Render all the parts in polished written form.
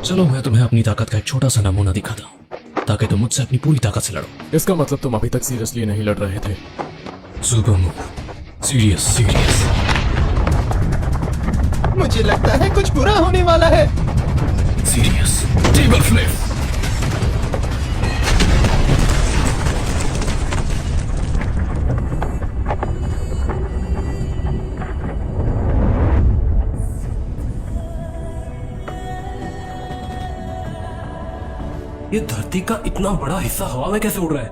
चलो मैं तुम्हें अपनी ताकत का एक छोटा सा नमूना दिखाता हूँ ताकि तुम मुझसे अपनी पूरी ताकत से लड़ो। इसका मतलब तुम अभी तक सीरियसली नहीं लड़ रहे थे। Super move, serious serious. मुझे लगता है कुछ बुरा होने वाला है। Serious, table flip. ये धरती का इतना बड़ा हिस्सा हवा में कैसे उड़ रहा है?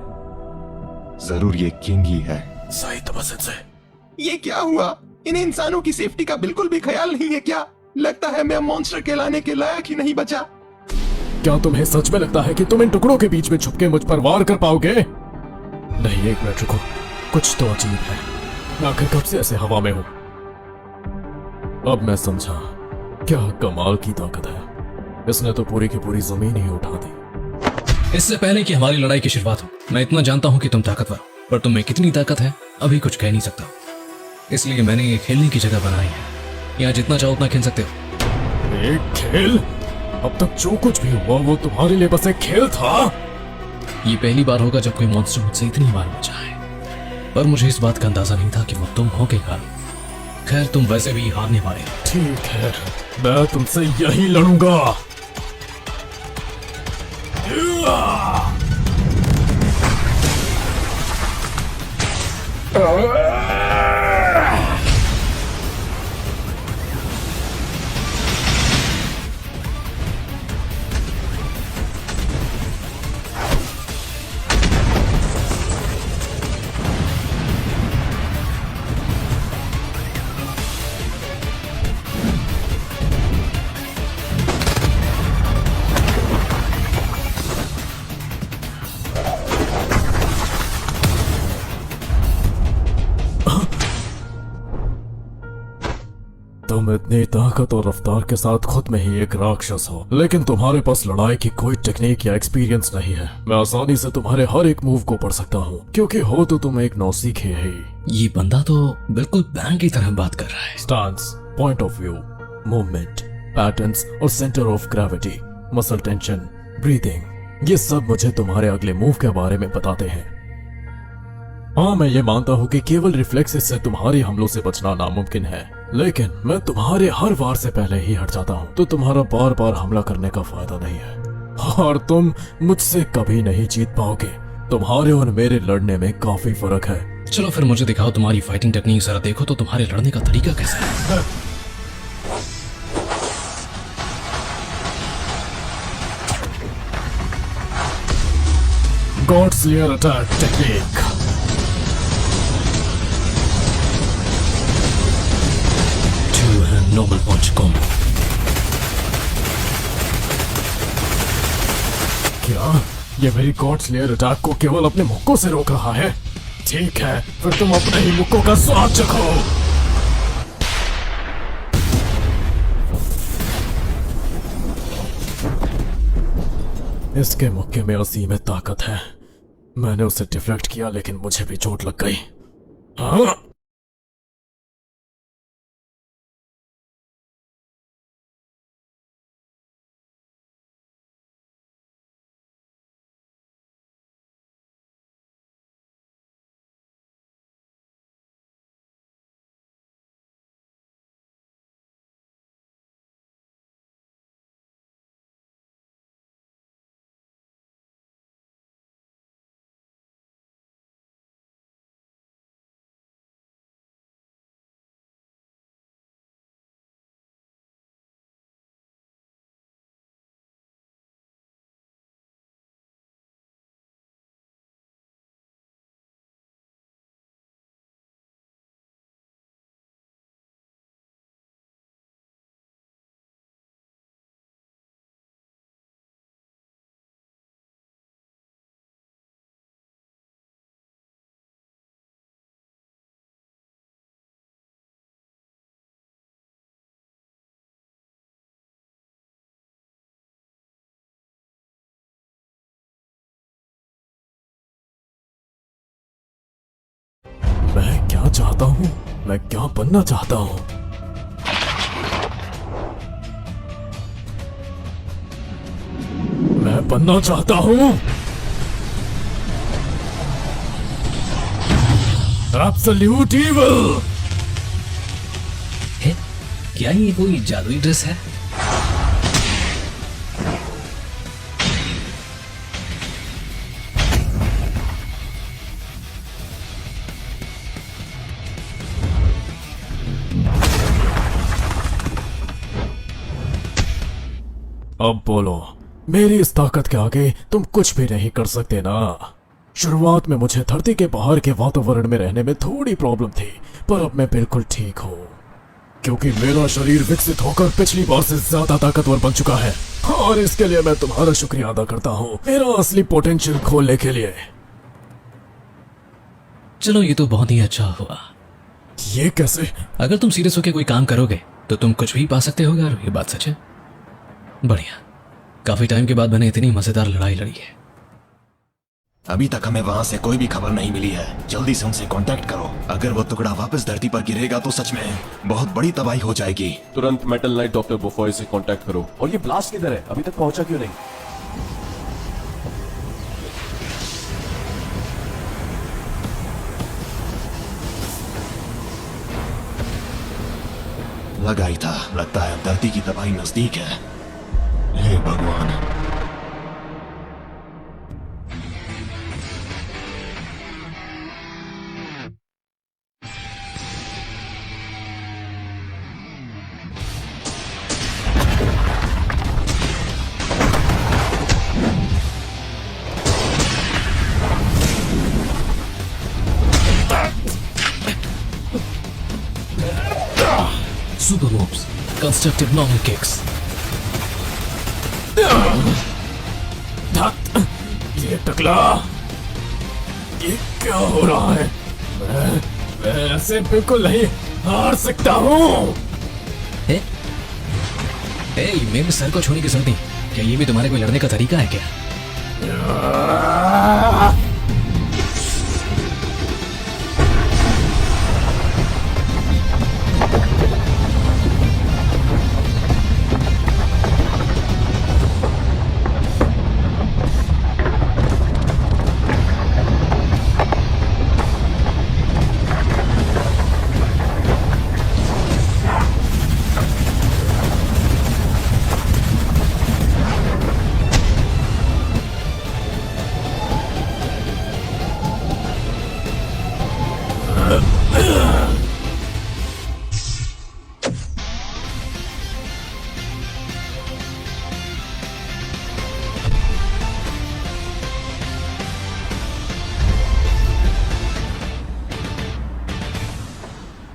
जरूर ये किंग ही है। सही तो बस से। ये क्या हुआ? इन इंसानों की सेफ्टी का बिल्कुल भी ख्याल नहीं है क्या? लगता है मैं मॉन्स्टर कहलाने के लायक ही नहीं बचा। क्या तुम्हें सच में लगता है कि तुम इन टुकड़ों के बीच में छुप के मुझ पर वार कर पाओगे? नहीं, एक मिनट रुको, कुछ तो अजीब है। मैं आखिर कब से ऐसे हवा में हूँ? अब मैं समझा, क्या कमाल की ताकत है। इसने तो पूरी की पूरी जमीन ही उठा दी। इससे पहले कि हमारी लड़ाई की शुरुआत हो, मैं इतना जानता हूँ कि तुम ताकतवर हो, पर तुम में कितनी ताकत है अभी कुछ कह नहीं सकता। इसलिए मैंने ये खेलने की जगह बनाई है। यहाँ जितना चाहो उतना खेल सकते हो। एक खेल? अब तक जो कुछ भी हुआ वो तुम्हारे लिए बस एक खेल था। ये पहली बार होगा जब कोई मॉन्स्टर मुझसे इतनी बार बचा है, पर मुझे इस बात का अंदाजा नहीं था कि वो तुम हो के कारण। खैर, तुम वैसे भी हारने वाले हो। ठीक है, मैं तुमसे यही लड़ूंगा। तुम इतनी ताकत और रफ्तार के साथ खुद में ही एक राक्षस हो, लेकिन तुम्हारे पास लड़ाई की कोई टेक्निक या एक्सपीरियंस नहीं है। मैं आसानी से तुम्हारे हर एक मूव को पढ़ सकता हूँ, क्योंकि हो तो तुम एक नौसीखे ही। ये बंदा तो बिल्कुल बैंक की तरह बात कर रहा है। स्टांस, पॉइंट ऑफ व्यू, मूवमेंट, पैटर्न्स और centre of gravity, muscle tension, breathing, ये सब मुझे तुम्हारे अगले मूव के बारे में बताते हैं। हाँ, मैं ये मानता हूँ कि केवल रिफ्लेक्सेस से तुम्हारे हमलों से बचना नामुमकिन है, लेकिन मैं तुम्हारे हर वार से पहले ही हट जाता हूँ, तो तुम्हारा बार बार हमला करने का फायदा नहीं है और तुम मुझसे कभी नहीं जीत पाओगे। तुम्हारे और मेरे लड़ने में काफी फर्क है। चलो फिर मुझे दिखाओ तुम्हारी फाइटिंग टेक्निक। जरा देखो तो तुम्हारे लड़ने का तरीका कैसा है। God slayer attack technique. Noble punch combo. क्या ये मेरी गॉड स्लेयर अटैक को केवल अपने मुक्कों से रोक रहा है? ठीक है, फिर तुम अपने ही मुक्कों का स्वाद चखो। इसके मुक्के में असीमित ताकत है। मैंने उसे डिफ्लेक्ट किया, लेकिन मुझे भी चोट लग गई। हाँ? मैं क्या चाहता हूँ? मैं क्या बनना चाहता हूँ? बनना चाहता हूँ। Absolute evil. है? क्या ये कोई जादुई ड्रेस है? अब बोलो, मेरी इस ताकत के आगे तुम कुछ भी नहीं कर सकते ना। शुरुआत में मुझे धरती के बाहर के वातावरण में रहने में थोड़ी प्रॉब्लम थी, पर अब मैं बिल्कुल ठीक हूँ, क्योंकि मेरा शरीर विकसित होकर पिछली बार से ज्यादा ताकतवर बन चुका है। और इसके लिए मैं तुम्हारा शुक्रिया अदा करता हूँ, मेरा असली पोटेंशियल खोलने के लिए। चलो, ये तो बहुत ही अच्छा हुआ। ये कैसे? अगर तुम सीरियस होकर कोई काम करोगे तो तुम कुछ भी पा सकते हो यार, ये बात सच है। बढ़िया, काफी टाइम के बाद मैंने इतनी मजेदार लड़ाई लड़ी है। अभी तक हमें वहां से कोई भी खबर नहीं मिली है। जल्दी से उनसे कांटेक्ट करो। अगर वो टुकड़ा वापस धरती पर गिरेगा तो सच में बहुत बड़ी तबाही हो जाएगी। तुरंत मेटल नाइट डॉक्टर बुफॉय से कांटेक्ट करो। और ये ब्लास्ट किधर है? अभी तक पहुंचा क्यों नहीं? लगा ही था, लगता है धरती की तबाही नजदीक है। हे भगवान। Super moves, constructive normal kicks. ये टकला, ये क्या हो रहा है? मैं ऐसे बिल्कुल नहीं हार सकता हूँ। ए, मेरे सर को छोड़ने की जरूरत नहीं। क्या ये भी तुम्हारे कोई लड़ने का तरीका है क्या?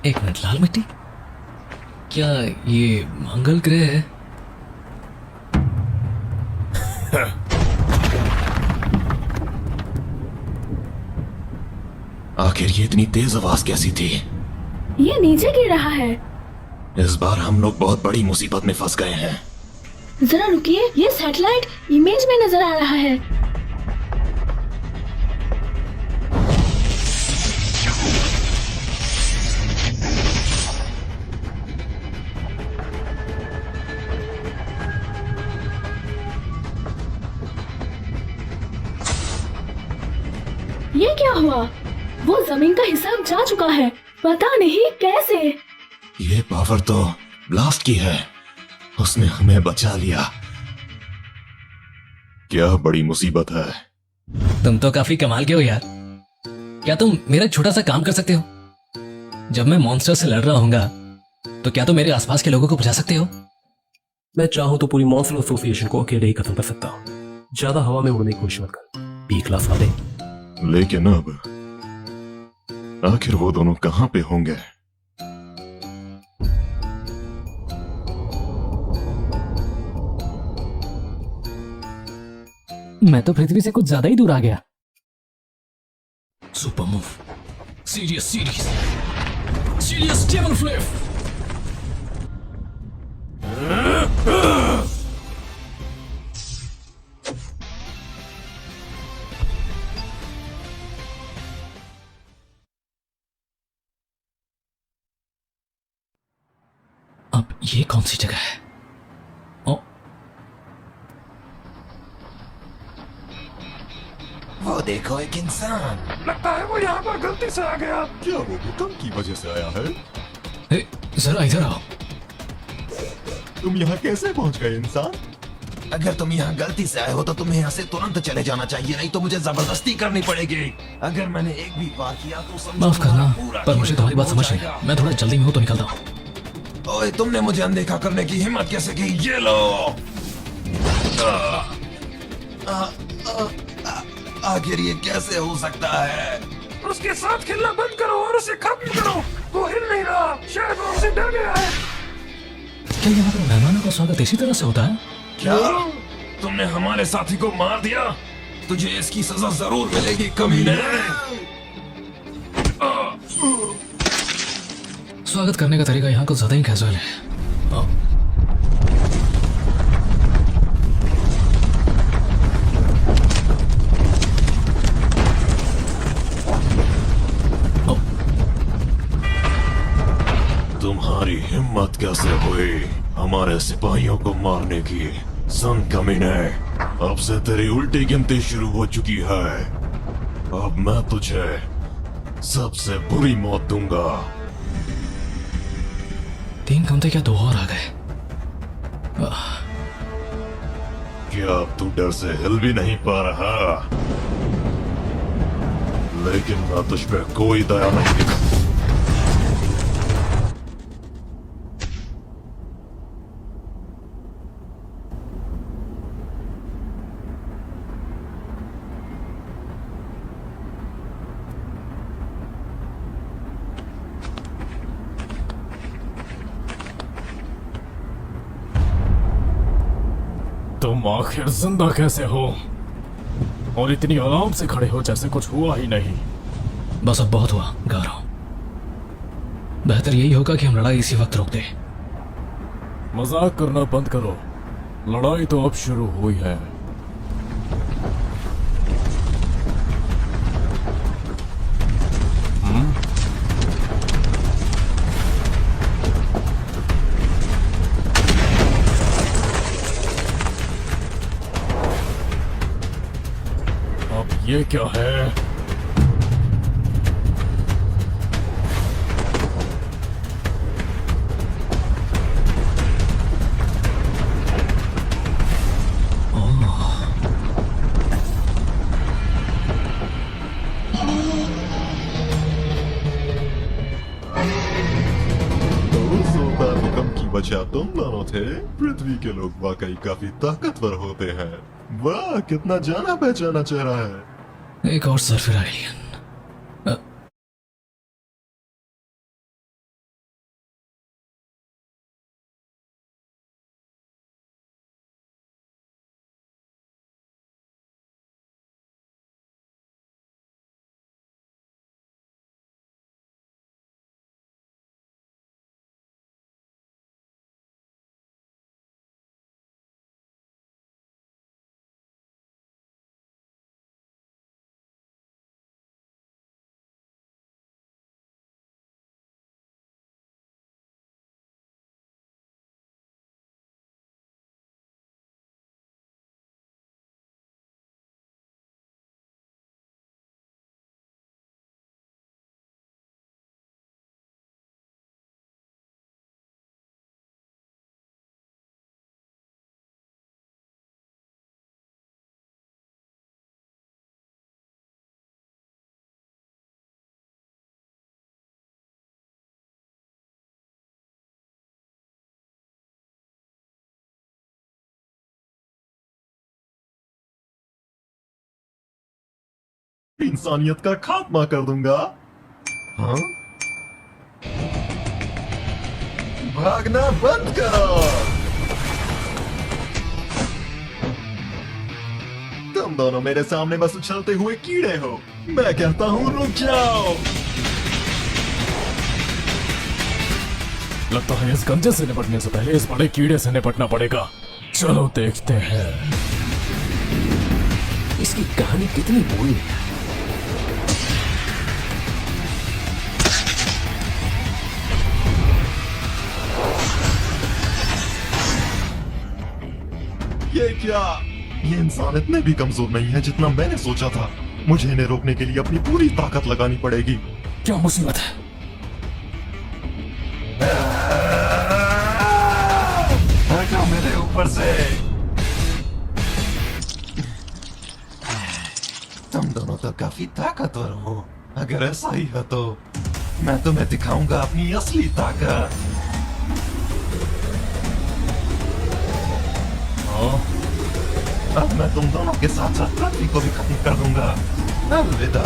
एक मिनट, लाल मिट्टी? क्या ये मंगल ग्रह है? आखिर ये इतनी तेज आवाज कैसी थी? ये नीचे गिर रहा है। इस बार हम लोग बहुत बड़ी मुसीबत में फंस गए हैं। जरा रुकिए, ये सैटेलाइट इमेज में नजर आ रहा है। ये क्या हुआ? वो जमीन का हिस्सा जा चुका है, पता नहीं कैसे। ये पावर तो ब्लास्ट की है, उसने हमें बचा लिया। क्या बड़ी मुसीबत है। तुम तो काफी कमाल के हो यार। क्या तुम मेरा एक छोटा सा काम कर सकते हो? जब मैं मॉन्स्टर से लड़ रहा हूँगा तो क्या तुम मेरे आसपास के लोगों को बचा सकते हो? मैं चाहूं तो पूरी मॉन्स्टर एसोसिएशन को अकेले ही खत्म कर सकता हूं। ज्यादा हवा में उड़ने की कोशिश मत कर, बी क्लास वाले। लेकिन अब आखिर वो दोनों कहां पे होंगे? मैं तो पृथ्वी से कुछ ज्यादा ही दूर आ गया। Super move, serious series, serious table flip. अब ये कौन सी जगह है? ओ, वो देखो एक इंसान। लगता है वो यहाँ पर गलती से आ गया। क्या वो भूकंप की वजह से आया है? ए, जरा इधर आओ। तुम यहाँ कैसे पहुँच गए इंसान? अगर तुम यहाँ गलती से आए हो तो तुम्हें यहाँ से तुरंत चले जाना चाहिए, नहीं तो मुझे जबरदस्ती करनी पड़ेगी। अगर मैंने एक भी बार किया तो समझो माफ करना, तुम्हारा पूरा पर मुझे तुम्हारी बात खत्म हो समझ नहीं जाएगा। है। मैं थोड़ा जल्दी में हूँ तो निकलता हूँ। ओए, तुमने मुझे अनदेखा करने की हिम्मत कैसे की? ये लो। आखिर ये कैसे हो सकता है? उसके साथ खेलना बंद करो और उसे खत्म करो। वो हिल नहीं रहा, शायद वो हमसे डर गया है। क्या यहाँ पर मेहमानों का स्वागत इसी तरह से होता है? क्या तुमने हमारे साथी को मार दिया? तुझे इसकी सजा जरूर मिलेगी कमीने। स्वागत करने का तरीका यहाँ कुछ ज्यादा ही कैजुअल है। आओ। आओ। तुम्हारी हिम्मत कैसे हुई हमारे सिपाहियों को मारने की? सन कमीने, अब से तेरी उल्टी गिनती शुरू हो चुकी है। अब मैं तुझे सबसे बुरी मौत दूंगा। 3 कम थे, क्या 2 और आ गए? क्या अब तू डर से हिल भी नहीं पा रहा? लेकिन मैं तुझ पे कोई दया नहीं दिखा। तुम आखिर जिंदा कैसे हो और इतनी आराम से खड़े हो जैसे कुछ हुआ ही नहीं? बस अब बहुत हुआ, गा रहा हूं। बेहतर यही होगा कि हम लड़ाई इसी वक्त रोक दें। मजाक करना बंद करो, लड़ाई तो अब शुरू हुई है। अब ये क्या है? जोरदार भूकंप की वजह तुम दोनों थे। पृथ्वी के लोग वाकई काफी ताकतवर होते हैं। वाह, कितना जाना पहचाना चेहरा है। एक और सरफिर एलियन। इंसानियत का खात्मा कर दूंगा। हाँ? भागना बंद करो। तुम दोनों मेरे सामने बस उछलते हुए कीड़े हो। मैं कहता हूँ रुक जाओ। लगता है इस गंजे से निपटने से पहले इस बड़े कीड़े से निपटना पड़ेगा। चलो देखते हैं इसकी कहानी कितनी बुरी है। ये क्या? ये इंसान इतने भी कमजोर नहीं है जितना मैंने सोचा था। मुझे इन्हें रोकने के लिए अपनी पूरी ताकत लगानी पड़ेगी। क्या मुसीबत है? हटो मेरे ऊपर से। तुम दोनों तो काफी ताकतवर हो। अगर ऐसा ही है तो मैं तुम्हें दिखाऊंगा अपनी असली ताकत। अब मैं तुम दोनों के साथ साथ पृथ्वी को भी खत्म कर दूंगा। अलविदा।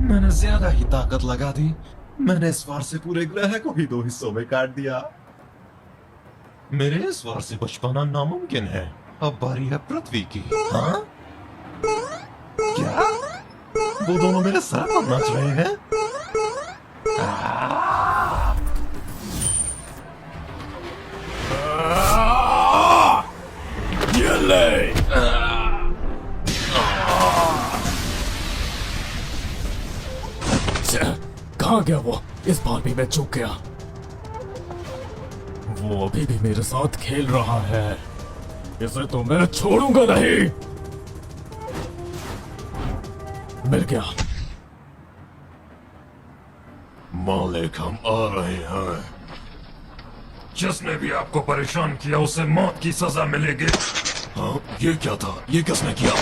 मैंने ज्यादा ही ताकत लगा दी। मैंने इस वार से पूरे ग्रह को ही 2 हिस्सों में काट दिया। मेरे इस वार से बच पाना नामुमकिन है। अब बारी है पृथ्वी की। हाँ? क्या? वो दोनों मेरे सर पर नाच रहे हैं? ये ले। कहाँ गया वो? इस बार भी मैं चूक गया। वो अभी भी मेरे साथ खेल रहा है। इसे तो मैं छोड़ूंगा नहीं। मिल गया। मालिक, हम आ रहे हैं। जिसने भी आपको परेशान किया उसे मौत की सजा मिलेगी। हाँ, ये क्या था? ये किसने किया?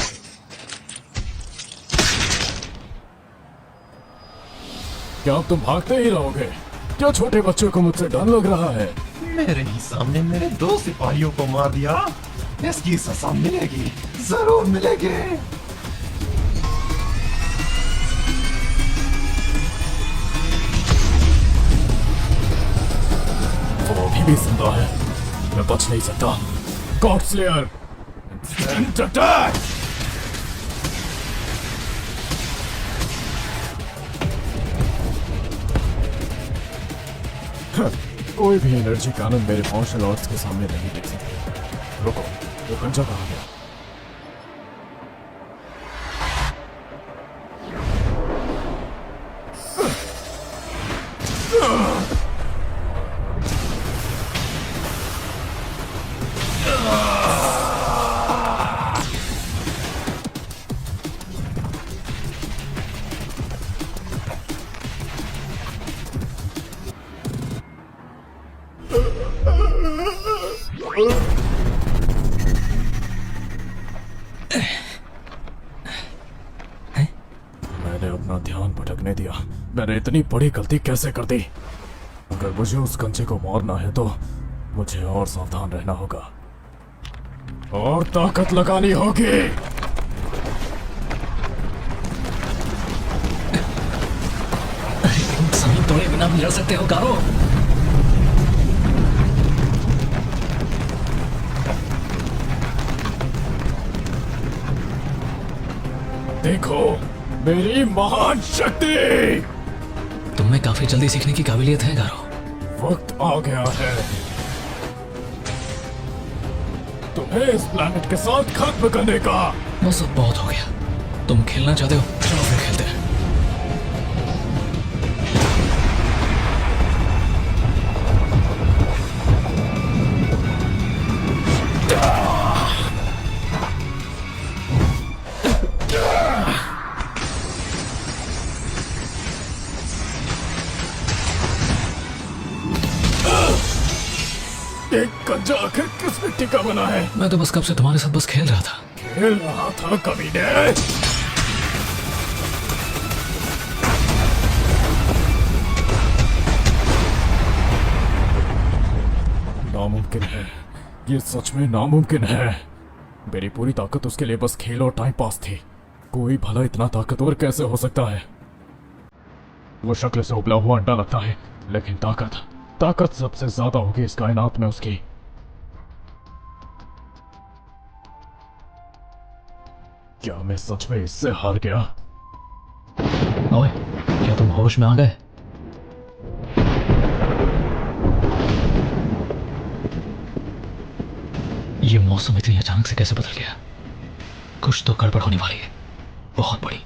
क्या अब तुम भागते ही रहोगे? क्या छोटे बच्चों को मुझसे डर लग रहा है? मेरे ही सामने मेरे 2 सिपाहियों को मार दिया। इसकी सजा मिलेगी, जरूर मिलेगी। वो अभी भी जिंदा है। मैं बच नहीं सकता। God slayer, attack! कोई भी एनर्जी कानून मेरे मार्शल आर्ट्स के सामने नहीं टिक सकती। रुको, वो कंजा कहाँ गया? मैंने अपना ध्यान भटकने दिया। मैंने इतनी बड़ी गलती कैसे कर दी? अगर मुझे उस कंचे को मारना है तो मुझे और सावधान रहना होगा और ताकत लगानी होगी। सभी तोड़े बिना भी लड़ सकते हो गारो। देखो मेरी महान शक्ति। तुम में काफी जल्दी सीखने की काबिलियत है गारो। वक्त आ गया है तुम्हें इस प्लैनेट के साथ खत्म करने का। बस अब बहुत हो गया। तुम खेलना चाहते हो? चलो फिर खेलते हैं। एक कंजा आखिर किस मिट्टी का बना है? मैं तो बस कब से तुम्हारे साथ बस खेल रहा था। खेल रहा था कमीने। नामुमकिन है, ये सच में नामुमकिन है। मेरी पूरी ताकत उसके लिए बस खेल और टाइम पास थी। कोई भला इतना ताकतवर कैसे हो सकता है? वो शक्ल से उबला हुआ अंडा लगता है, लेकिन ताकत सबसे ज्यादा होगी इस कायनात में उसकी। क्या मैं सच में इससे हार गया? ओए, क्या तुम होश में आ गए? ये मौसम इतनी अचानक से कैसे बदल गया? कुछ तो गड़बड़ होने वाली है, बहुत बड़ी।